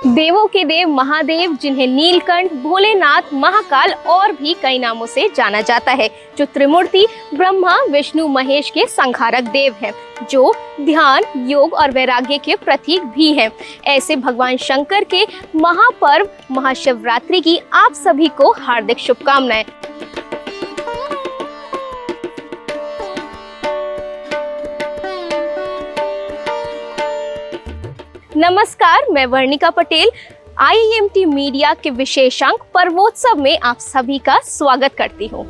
देवों के देव महादेव, जिन्हें नीलकंठ, भोलेनाथ, महाकाल और भी कई नामों से जाना जाता है, जो त्रिमूर्ति ब्रह्मा विष्णु महेश के संहारक देव हैं, जो ध्यान, योग और वैराग्य के प्रतीक भी हैं। ऐसे भगवान शंकर के महापर्व महाशिवरात्रि की आप सभी को हार्दिक शुभकामनाएं। नमस्कार, मैं वर्णिका पटेल IEMT मीडिया के विशेषांक पर्वोत्सव में आप सभी का स्वागत करती हूँ।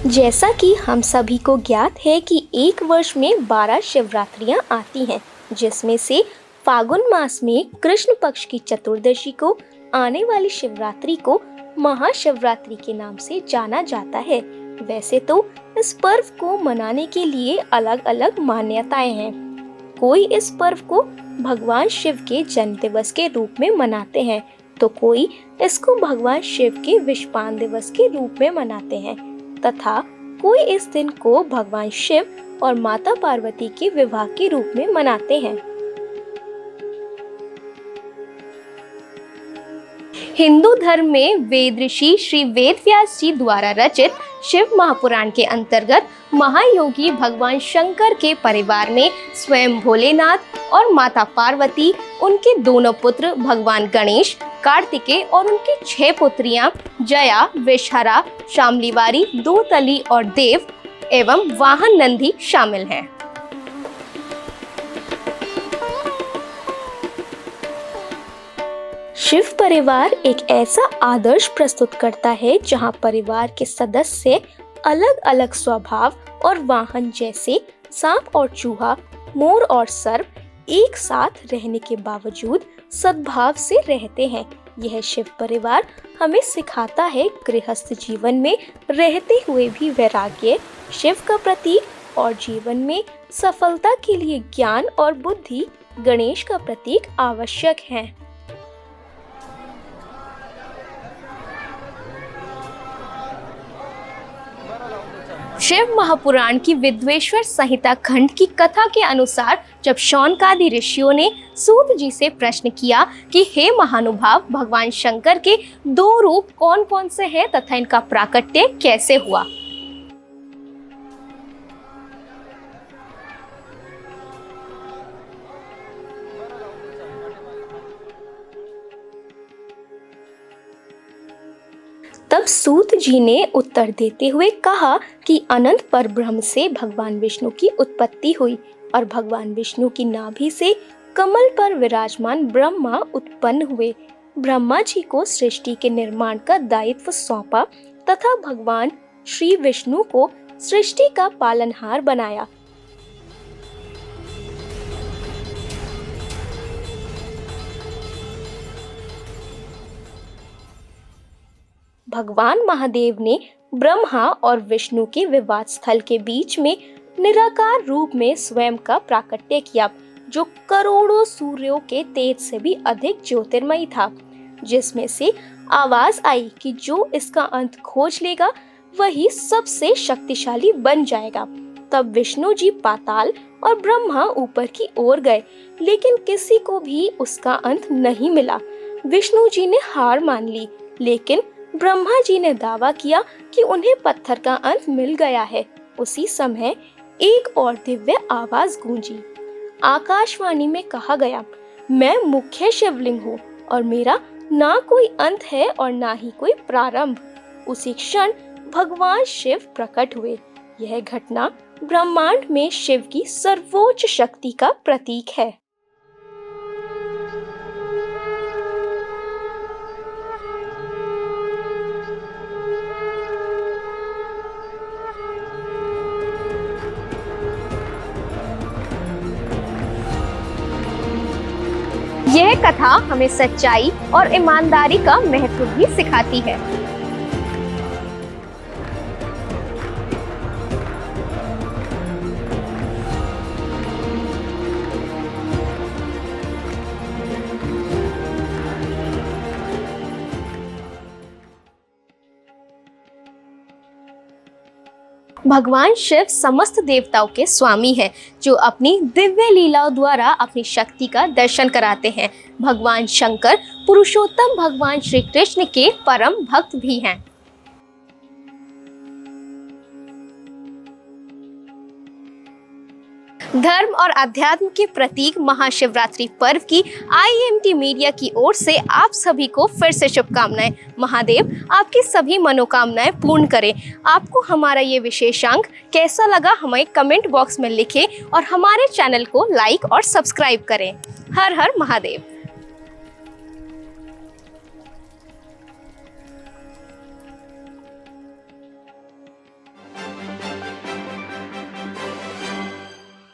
जैसा कि हम सभी को ज्ञात है कि एक वर्ष में 12 शिवरात्रियां आती हैं, जिसमें से फागुन मास में कृष्ण पक्ष की चतुर्दशी को आने वाली शिवरात्रि को महाशिवरात्रि के नाम से जाना जाता है। वैसे तो इस पर्व को मनाने के लिए अलग अलग मान्यताएं हैं। कोई इस पर्व को भगवान शिव के जन्म दिवस के रूप में मनाते हैं, तो कोई इसको भगवान शिव के विषपान दिवस के रूप में मनाते हैं, तथा कोई इस दिन को भगवान शिव और माता पार्वती के विवाह के रूप में मनाते हैं। हिंदू धर्म में वेद ऋषि श्री वेद व्यास जी द्वारा रचित शिव महापुराण के अंतर्गत महायोगी भगवान शंकर के परिवार में स्वयं भोलेनाथ और माता पार्वती, उनके दोनों पुत्र भगवान गणेश, कार्तिकेय और उनकी 6 पुत्रियां जया, विषहरा, शामलीवारी, दूतली और देव एवं वाहन नंदी शामिल हैं। शिव परिवार एक ऐसा आदर्श प्रस्तुत करता है जहां परिवार के सदस्य अलग अलग स्वभाव और वाहन जैसे सांप और चूहा, मोर और सर्प एक साथ रहने के बावजूद सद्भाव से रहते हैं। यह शिव परिवार हमें सिखाता है गृहस्थ जीवन में रहते हुए भी वैराग्य, शिव का प्रतीक, और जीवन में सफलता के लिए ज्ञान और बुद्धि, गणेश का प्रतीक आवश्यक है। शिव महापुराण की विद्वेश्वर संहिता खंड की कथा के अनुसार जब शौनकादि ऋषियों ने सूत जी से प्रश्न किया कि हे महानुभाव, भगवान शंकर के 2 रूप कौन कौन से हैं तथा इनका प्राकट्य कैसे हुआ, तब सूत जी ने उत्तर देते हुए कहा कि अनंत परब्रह्म से भगवान विष्णु की उत्पत्ति हुई और भगवान विष्णु की नाभि से कमल पर विराजमान ब्रह्मा उत्पन्न हुए। ब्रह्मा जी को सृष्टि के निर्माण का दायित्व सौंपा तथा भगवान श्री विष्णु को सृष्टि का पालनहार बनाया। भगवान महादेव ने ब्रह्मा और विष्णु के विवाद स्थल के बीच में निराकार रूप में स्वयं का प्राकट्य किया, जो करोड़ों सूर्यों के तेज से भी अधिक ज्योतिर्मयी था, जिसमें से आवाज आई कि जो इसका अंत खोज लेगा वही सबसे शक्तिशाली बन जाएगा। तब विष्णु जी पाताल और ब्रह्मा ऊपर की ओर गए, लेकिन किसी को भी उसका अंत नहीं मिला। विष्णु जी ने हार मान ली, लेकिन ब्रह्मा जी ने दावा किया कि उन्हें पत्थर का अंत मिल गया है। उसी समय एक और दिव्य आवाज गूंजी। आकाशवाणी में कहा गया, मैं मुख्य शिवलिंग हूँ और मेरा ना कोई अंत है और ना ही कोई प्रारंभ। उसी क्षण भगवान शिव प्रकट हुए। यह घटना ब्रह्मांड में शिव की सर्वोच्च शक्ति का प्रतीक है। यह कथा हमें सच्चाई और ईमानदारी का महत्व भी सिखाती है। भगवान शिव समस्त देवताओं के स्वामी हैं, जो अपनी दिव्य लीलाओं द्वारा अपनी शक्ति का दर्शन कराते हैं। भगवान शंकर पुरुषोत्तम भगवान श्री कृष्ण के परम भक्त भी हैं। धर्म और अध्यात्म के प्रतीक महाशिवरात्रि पर्व की IMT मीडिया की ओर से आप सभी को फिर से शुभकामनाएं। महादेव आपकी सभी मनोकामनाएं पूर्ण करें। आपको हमारा ये विशेषांक कैसा लगा हमें कमेंट बॉक्स में लिखें और हमारे चैनल को लाइक और सब्सक्राइब करें। हर हर महादेव।